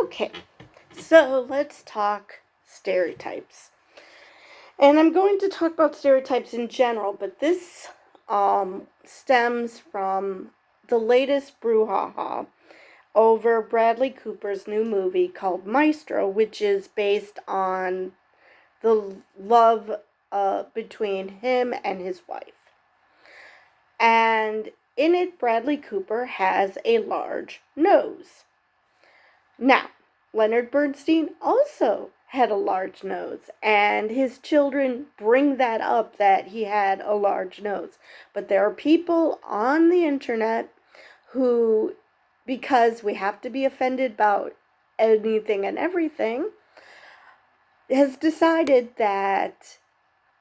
Okay, so let's talk stereotypes. And I'm going to talk about stereotypes in general, but this stems from the latest brouhaha over Bradley Cooper's new movie called Maestro, which is based on the love between him and his wife. And in it, Bradley Cooper has a large nose. Now, Leonard Bernstein also had a large nose, and his children bring that up that he had a large nose. But there are people on the internet who, because we have to be offended about anything and everything, has decided that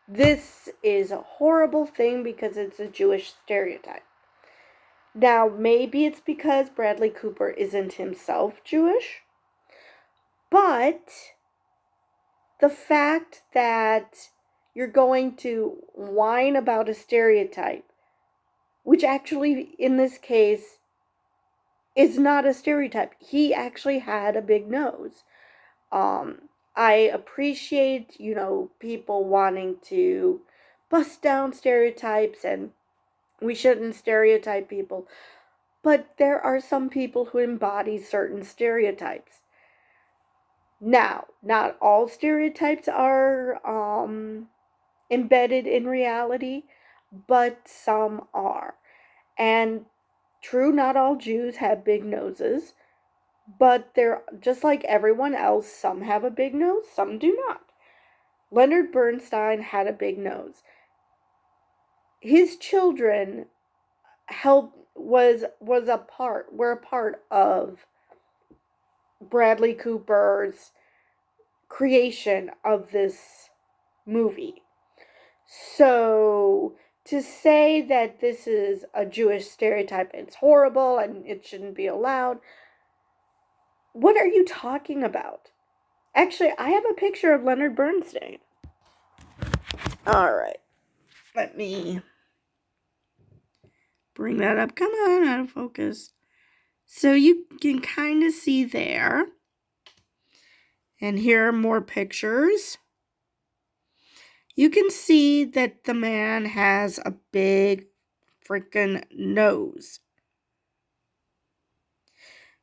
this is a horrible thing because it's a Jewish stereotype. Now, maybe it's because Bradley Cooper isn't himself Jewish, but the fact that you're going to whine about a stereotype, which actually, in this case, is not a stereotype. He actually had a big nose. I appreciate, people wanting to bust down stereotypes and we shouldn't stereotype people. But there are some people who embody certain stereotypes. Now, not all stereotypes are embedded in reality, but some are. And true, not all Jews have big noses, but they're just like everyone else. Some have a big nose, some do not. Leonard Bernstein had a big nose. His children were a part of Bradley Cooper's creation of this movie. So to say that this is a Jewish stereotype, it's horrible and it shouldn't be allowed, what are you talking about? Actually, I have a picture of Leonard Bernstein. Alright, let me bring that up. Come on, out of focus. So you can kind of see there. And here are more pictures. You can see that the man has a big freaking nose.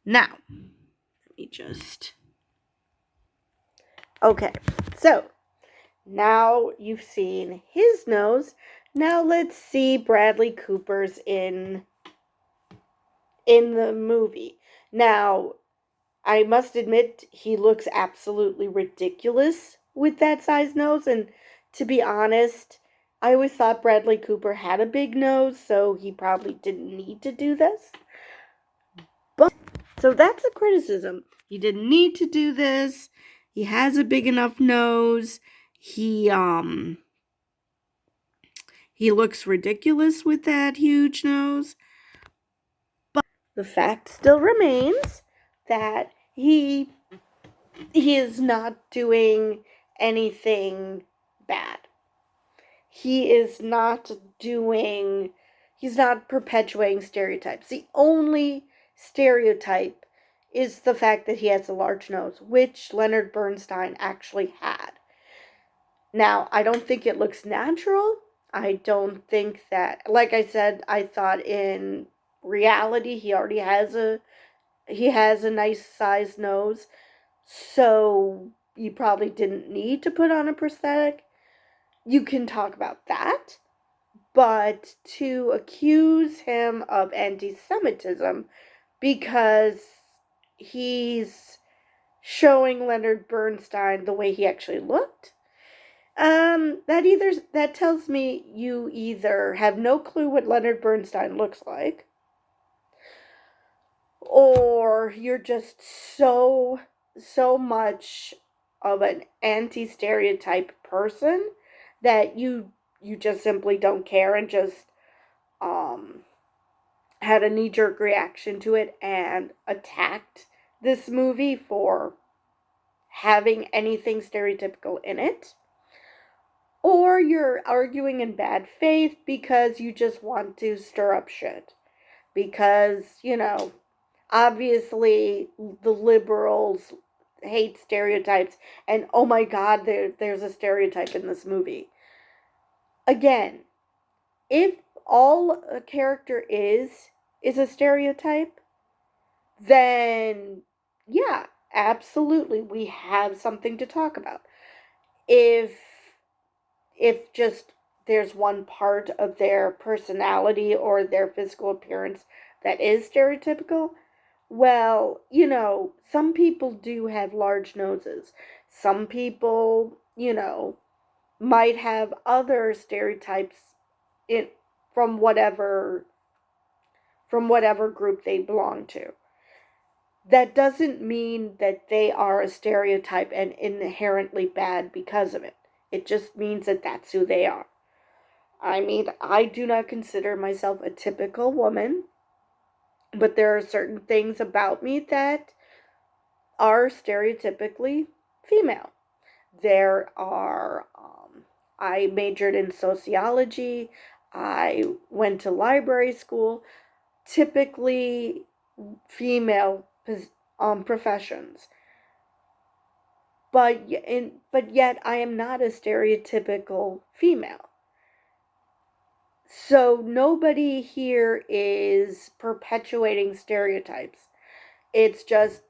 Now, let me just... Okay, so now you've seen his nose. Now let's see Bradley Cooper's in the movie. Now, I must admit, he looks absolutely ridiculous with that size nose, and to be honest, I always thought Bradley Cooper had a big nose, so he probably didn't need to do this. But, so that's a criticism. He didn't need to do this. He has a big enough nose. He looks ridiculous with that huge nose. But the fact still remains that he is not doing anything bad. He's not perpetuating stereotypes. The only stereotype is the fact that he has a large nose, which Leonard Bernstein actually had. Now, I don't think it looks natural. I don't think that, like I said, I thought in reality he has a nice sized nose. So you probably didn't need to put on a prosthetic. You can talk about that. But to accuse him of anti-Semitism because he's showing Leonard Bernstein the way he actually looked, that tells me you either have no clue what Leonard Bernstein looks like, or you're just so much of an anti-stereotype person that you just simply don't care and just had a knee-jerk reaction to it and attacked this movie for having anything stereotypical in it. Or you're arguing in bad faith because you just want to stir up shit. Because, Obviously, the liberals hate stereotypes, and oh my god, there's a stereotype in this movie. Again, if all a character is a stereotype, then yeah, absolutely, we have something to talk about. If just there's one part of their personality or their physical appearance that is stereotypical, well, some people do have large noses. Some people, might have other stereotypes in from whatever group they belong to. That doesn't mean that they are a stereotype and inherently bad because of it. It just means that that's who they are. I mean, I do not consider myself a typical woman, but there are certain things about me that are stereotypically female. There are, I majored in sociology, I went to library school, typically female professions. But yet I am not a stereotypical female. So nobody here is perpetuating stereotypes. It's just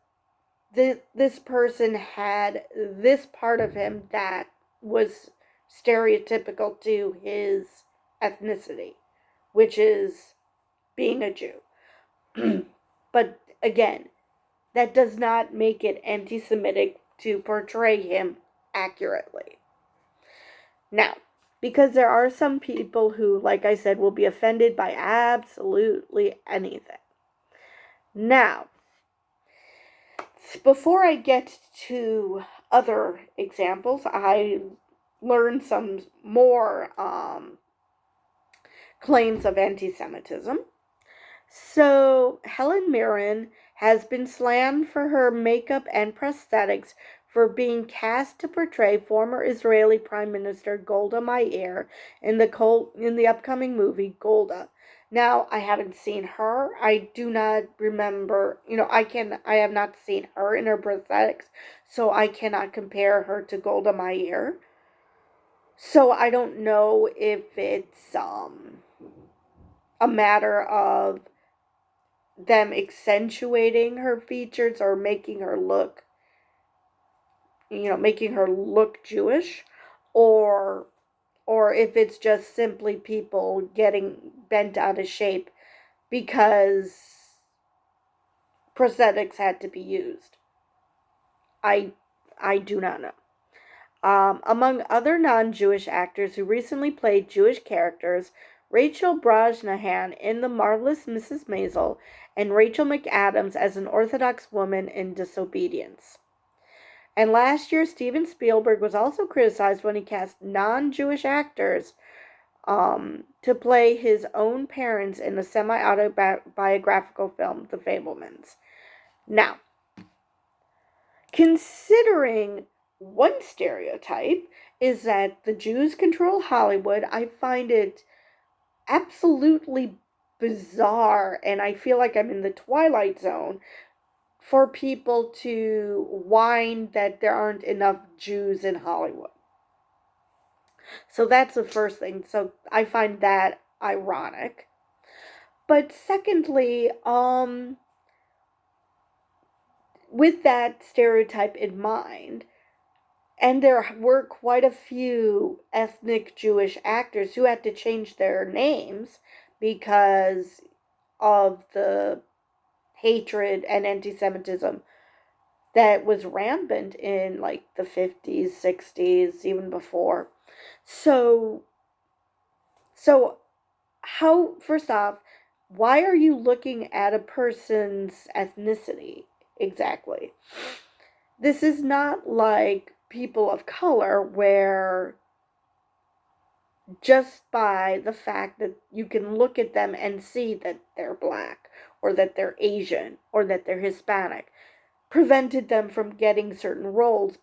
this person had this part of him that was stereotypical to his ethnicity, which is being a Jew. But again, that does not make it anti Semitic to portray him accurately. Now, because there are some people who, like I said, will be offended by absolutely anything. Now, before I get to other examples, I learned some more claims of anti-Semitism. So, Helen Mirren has been slammed for her makeup and prosthetics for being cast to portray former Israeli Prime Minister Golda Meir in the upcoming movie Golda. Now, I haven't seen her. I do not remember, I have not seen her in her prosthetics, so I cannot compare her to Golda Meir. So I don't know if it's a matter of them accentuating her features or making her look Jewish, or if it's just simply people getting bent out of shape because prosthetics had to be used. I do not know. Among other non-Jewish actors who recently played Jewish characters, Rachel Brosnahan in The Marvelous Mrs. Maisel, and Rachel McAdams as an Orthodox woman in Disobedience. And last year, Steven Spielberg was also criticized when he cast non-Jewish actors to play his own parents in the semi-autobiographical film, The Fabelmans. Now, considering one stereotype is that the Jews control Hollywood, I find it absolutely bizarre, and I feel like I'm in the Twilight Zone, for people to whine that there aren't enough Jews in Hollywood. So that's the first thing. So I find that ironic. But secondly, with that stereotype in mind, and there were quite a few ethnic Jewish actors who had to change their names because of the hatred and anti-Semitism that was rampant in like the 50s, 60s, even before. So how, first off, why are you looking at a person's ethnicity exactly? This is not like people of color where just by the fact that you can look at them and see that they're black or that they're Asian or that they're Hispanic prevented them from getting certain roles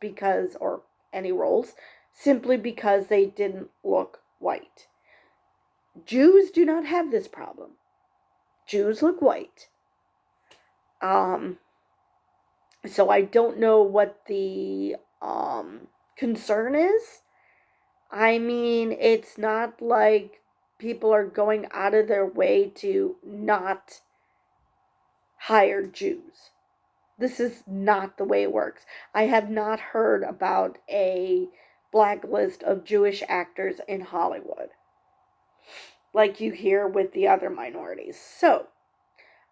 or any roles, simply because they didn't look white. Jews do not have this problem. Jews look white. Um, so I don't know what the concern is. I mean, it's not like people are going out of their way to not hire Jews. This is not the way it works. I have not heard about a blacklist of Jewish actors in Hollywood like you hear with the other minorities. So,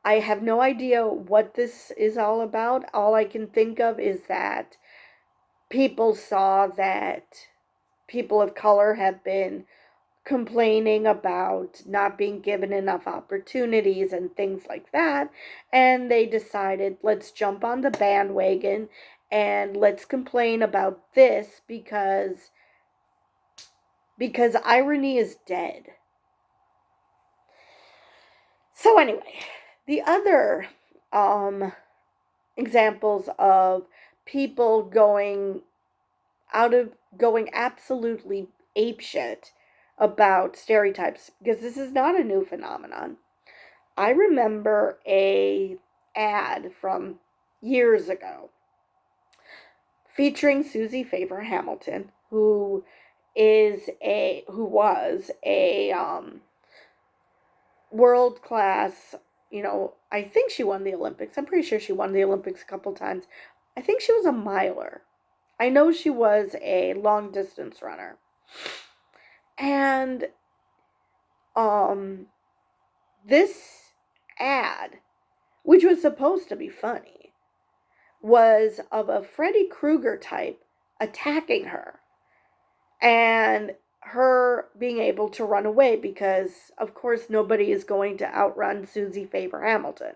I have no idea what this is all about. All I can think of is that people saw that people of color have been complaining about not being given enough opportunities and things like that. And they decided, let's jump on the bandwagon and let's complain about this because irony is dead. So anyway, the other examples of people going absolutely apeshit about stereotypes, because this is not a new phenomenon. I remember a ad from years ago featuring Susie Favor Hamilton, who was a world class. I think she won the Olympics. I'm pretty sure she won the Olympics a couple times. I think she was a miler. I know she was a long distance runner. And this ad, which was supposed to be funny, was of a Freddy Krueger type attacking her and her being able to run away because, of course, nobody is going to outrun Susie Favor Hamilton.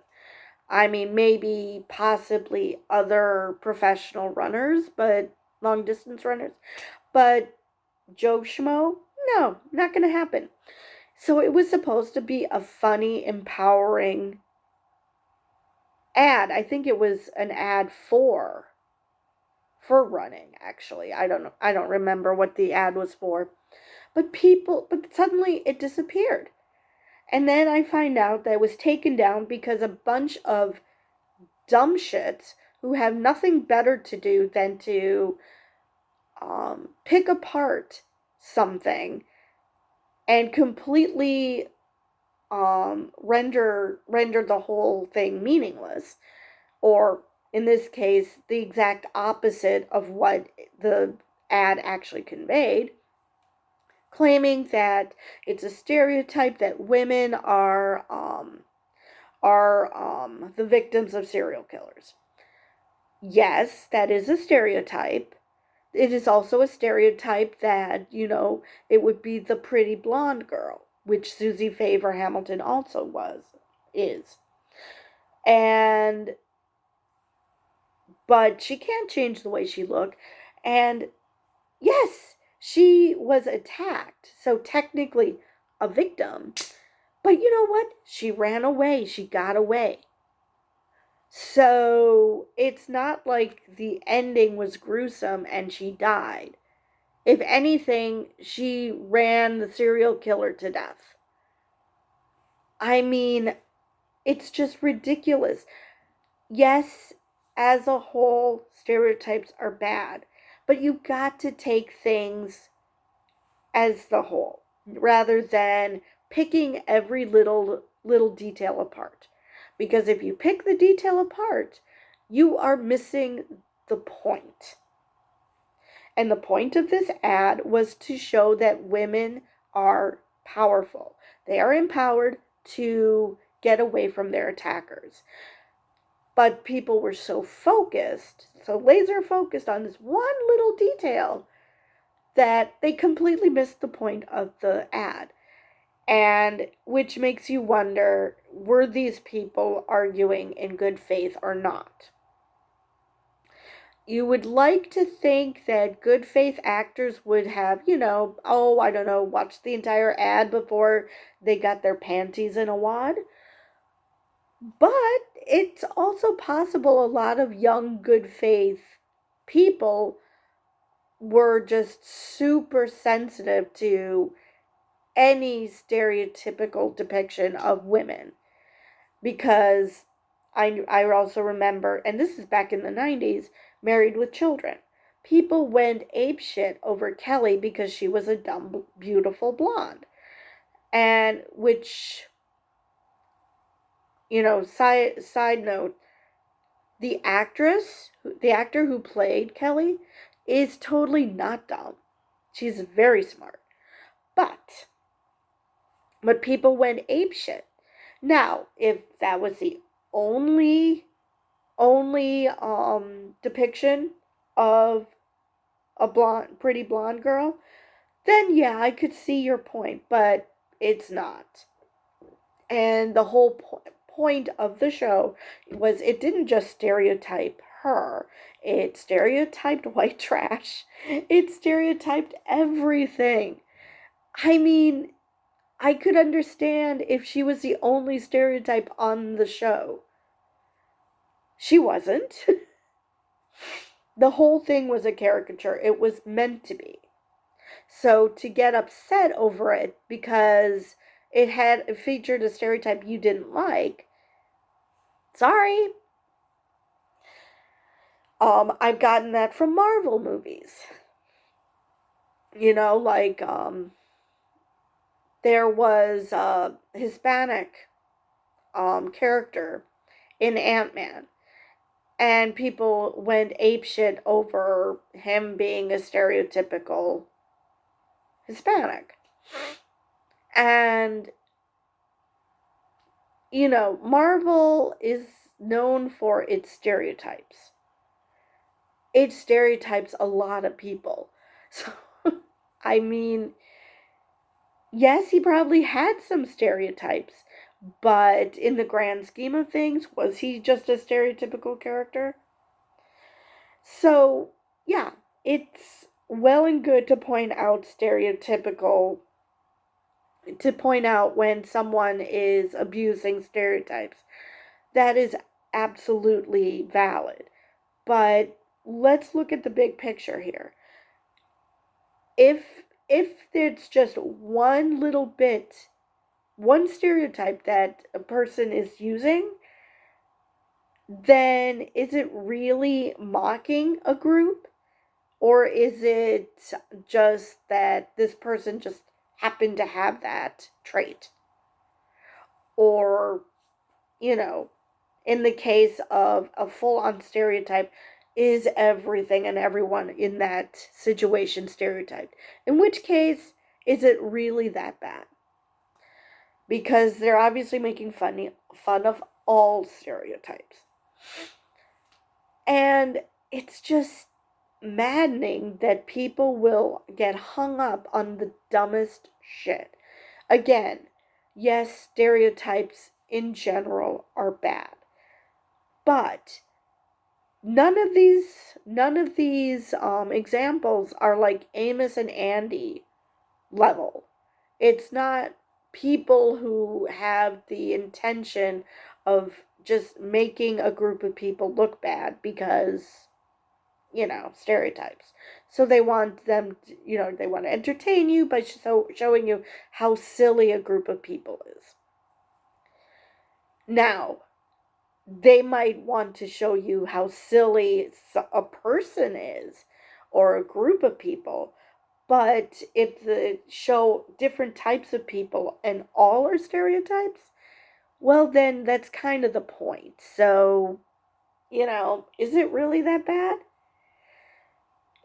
I mean, maybe possibly other professional runners, but long distance runners. But Joe Schmo, no, not going to happen. So it was supposed to be a funny, empowering ad. I think it was an ad for running, actually. I don't know. I don't remember what the ad was for. But suddenly it disappeared. And then I find out that it was taken down because a bunch of dumb shits who have nothing better to do than to pick apart something and completely render the whole thing meaningless, or in this case, the exact opposite of what the ad actually conveyed, claiming that it's a stereotype that women are the victims of serial killers. Yes, that is a stereotype. It is also a stereotype that, it would be the pretty blonde girl, which Susie Favor Hamilton also is. And, but she can't change the way she looked. And yes, she was attacked. So technically a victim. But you know what? She ran away. She got away. So it's not like the ending was gruesome and she died. If anything, she ran the serial killer to death. I mean, it's just ridiculous. Yes, as a whole, stereotypes are bad, but you've got to take things as the whole rather than picking every little detail apart. Because if you pick the detail apart, you are missing the point. And the point of this ad was to show that women are powerful. They are empowered to get away from their attackers. But people were so laser focused on this one little detail that they completely missed the point of the ad. And which makes you wonder, were these people arguing in good faith or not? You would like to think that good faith actors would have, I don't know, watched the entire ad before they got their panties in a wad. But it's also possible a lot of young good faith people were just super sensitive to any stereotypical depiction of women, because I also remember, and this is back in the 90s, Married with Children. People went apeshit over Kelly because she was a dumb, beautiful blonde. And which, side note, the actor who played Kelly, is totally not dumb. She's very smart. But people went apeshit. Now, if that was the only depiction of a pretty blonde girl, then yeah, I could see your point, but it's not. And the whole point of the show was it didn't just stereotype her, it stereotyped white trash, it stereotyped everything. I mean, I could understand if she was the only stereotype on the show. She wasn't. The whole thing was a caricature. It was meant to be. So to get upset over it because it featured a stereotype you didn't like, sorry. I've gotten that from Marvel movies. Like there was a Hispanic character in Ant-Man, and people went apeshit over him being a stereotypical Hispanic. And Marvel is known for its stereotypes. It stereotypes a lot of people. So, I mean, yes, he probably had some stereotypes, but in the grand scheme of things, was he just a stereotypical character? So, yeah, it's well and good to point out when someone is abusing stereotypes. That is absolutely valid. But let's look at the big picture here. If it's just one little bit, one stereotype that a person is using, then is it really mocking a group? Or is it just that this person just happened to have that trait? Or, in the case of a full-on stereotype, is everything and everyone in that situation stereotyped? In which case, is it really that bad? Because they're obviously making fun of all stereotypes. And it's just maddening that people will get hung up on the dumbest shit. Again, yes, stereotypes in general are bad. But none of these examples are like Amos and Andy level. It's not people who have the intention of just making a group of people look bad because stereotypes. So they want them they want to entertain you by showing you how silly a group of people is. Now, they might want to show you how silly a person is or a group of people, but if they show different types of people and all are stereotypes, well, then that's kind of the point. So, is it really that bad?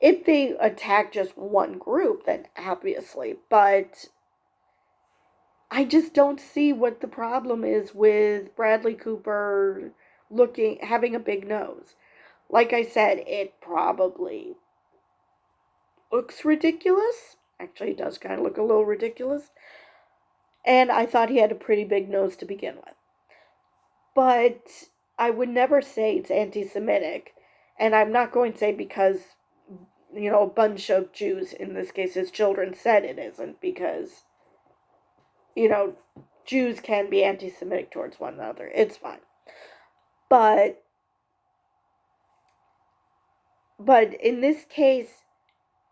If they attack just one group, then obviously, but I just don't see what the problem is with Bradley Cooper having a big nose. Like I said, it probably looks ridiculous. Actually, it does kind of look a little ridiculous. And I thought he had a pretty big nose to begin with. But I would never say it's anti-Semitic. And I'm not going to say because, a bunch of Jews, in this case his children, said it isn't, because, Jews can be anti-Semitic towards one another. It's fine. But in this case,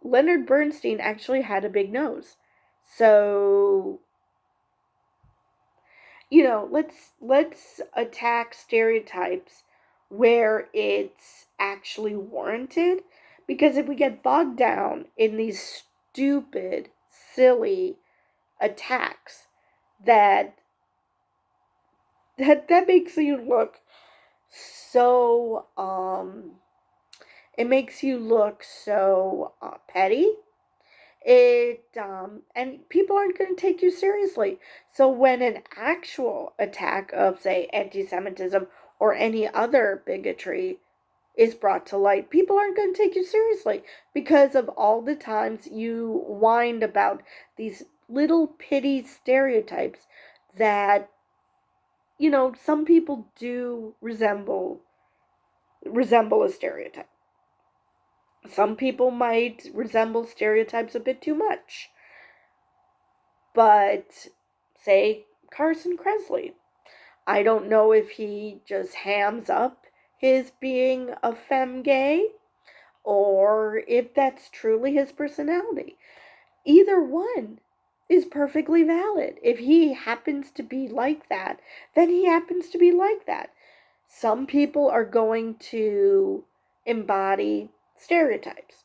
Leonard Bernstein actually had a big nose. So, let's attack stereotypes where it's actually warranted, because if we get bogged down in these stupid, silly attacks, that that makes you look so it makes you look so petty. And people aren't going to take you seriously. So when an actual attack of, say, anti-Semitism or any other bigotry is brought to light, people aren't going to take you seriously because of all the times you whined about these little pity stereotypes that, some people do resemble a stereotype. Some people might resemble stereotypes a bit too much. But, say, Carson Kressley, I don't know if he just hams up his being a femme gay or if that's truly his personality. Either one is perfectly valid. If he happens to be like that, then he happens to be like that. Some people are going to embody stereotypes.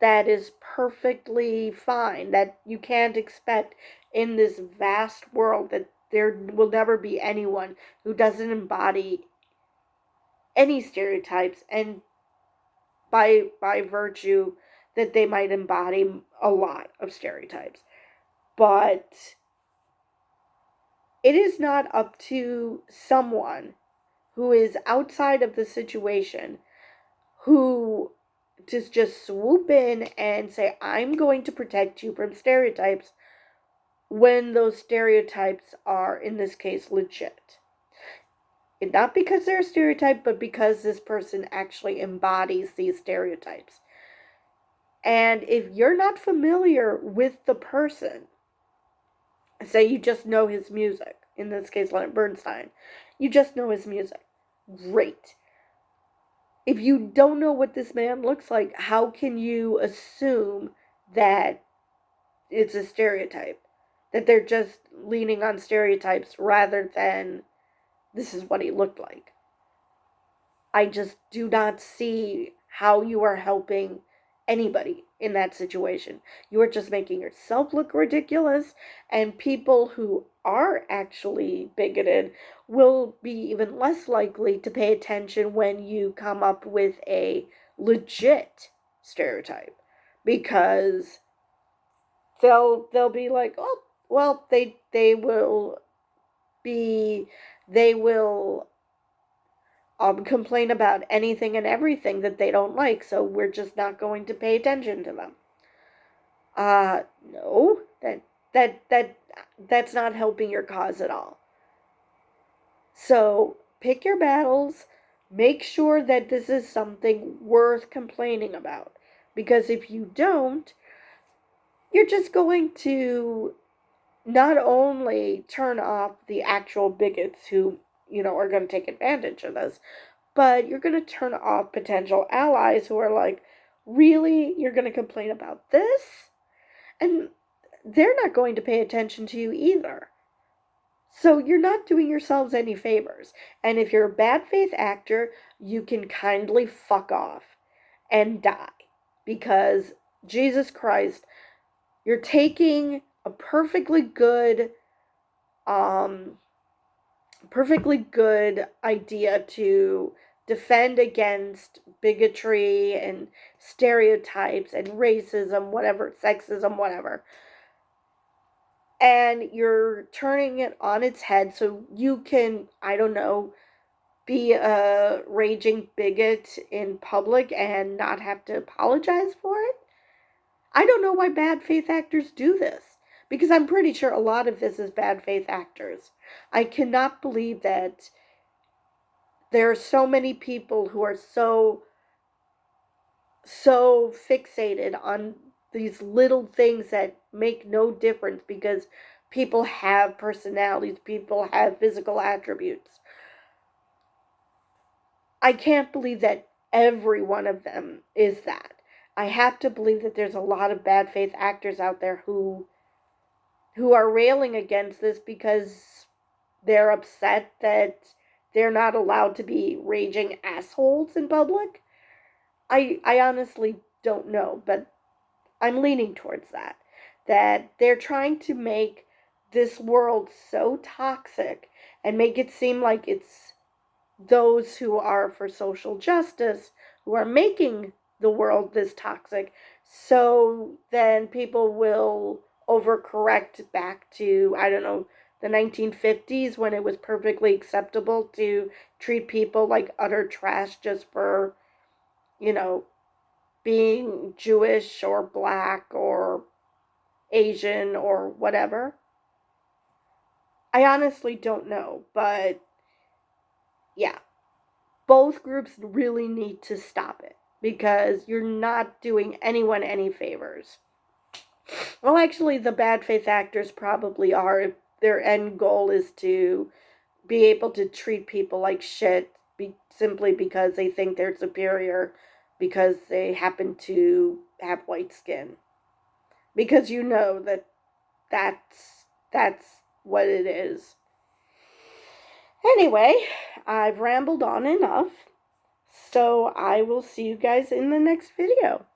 That is perfectly fine. That you can't expect in this vast world that there will never be anyone who doesn't embody any stereotypes, and by virtue that they might embody a lot of stereotypes. But it is not up to someone who is outside of the situation who just swoop in and say, I'm going to protect you from stereotypes, when those stereotypes are, in this case, legit. And not because they're a stereotype, but because this person actually embodies these stereotypes. And if you're not familiar with the person, say you just know his music, in this case, Leonard Bernstein, you just know his music, great. If you don't know what this man looks like, how can you assume that it's a stereotype? That they're just leaning on stereotypes rather than this is what he looked like. I just do not see how you are helping anybody in that situation. You are just making yourself look ridiculous, and people who are actually bigoted will be even less likely to pay attention when you come up with a legit stereotype, because they'll be like, oh, well, they will be they will complain about anything and everything that they don't like, so we're just not going to pay attention to them. No, that's not helping your cause at all. So pick your battles. Make sure that this is something worth complaining about, because if you don't, you're just going to not only turn off the actual bigots who, are going to take advantage of this, but you're going to turn off potential allies who are like, really? You're going to complain about this? And they're not going to pay attention to you either. So you're not doing yourselves any favors. And if you're a bad faith actor, you can kindly fuck off and die. Because, Jesus Christ, you're taking a perfectly good idea to defend against bigotry and stereotypes and racism, whatever, sexism, whatever. And you're turning it on its head so you can, I don't know, be a raging bigot in public and not have to apologize for it. I don't know why bad faith actors do this, because I'm pretty sure a lot of this is bad faith actors. I cannot believe that there are so many people who are so fixated on these little things that make no difference, because people have personalities, people have physical attributes. I can't believe that every one of them is that. I have to believe that there's a lot of bad faith actors out there who are railing against this because they're upset that they're not allowed to be raging assholes in public. I honestly don't know, but I'm leaning towards that. That they're trying to make this world so toxic and make it seem like it's those who are for social justice who are making the world this toxic. So then people will overcorrect back to, I don't know, the 1950s when it was perfectly acceptable to treat people like utter trash just for, you know, being Jewish or black or Asian or whatever. I honestly don't know, but yeah, both groups really need to stop it because you're not doing anyone any favors. Well, actually, the bad faith actors probably are if their end goal is to be able to treat people like shit simply because they think they're superior because they happen to have white skin. Because you know that that's what it is. Anyway, I've rambled on enough. So I will see you guys in the next video.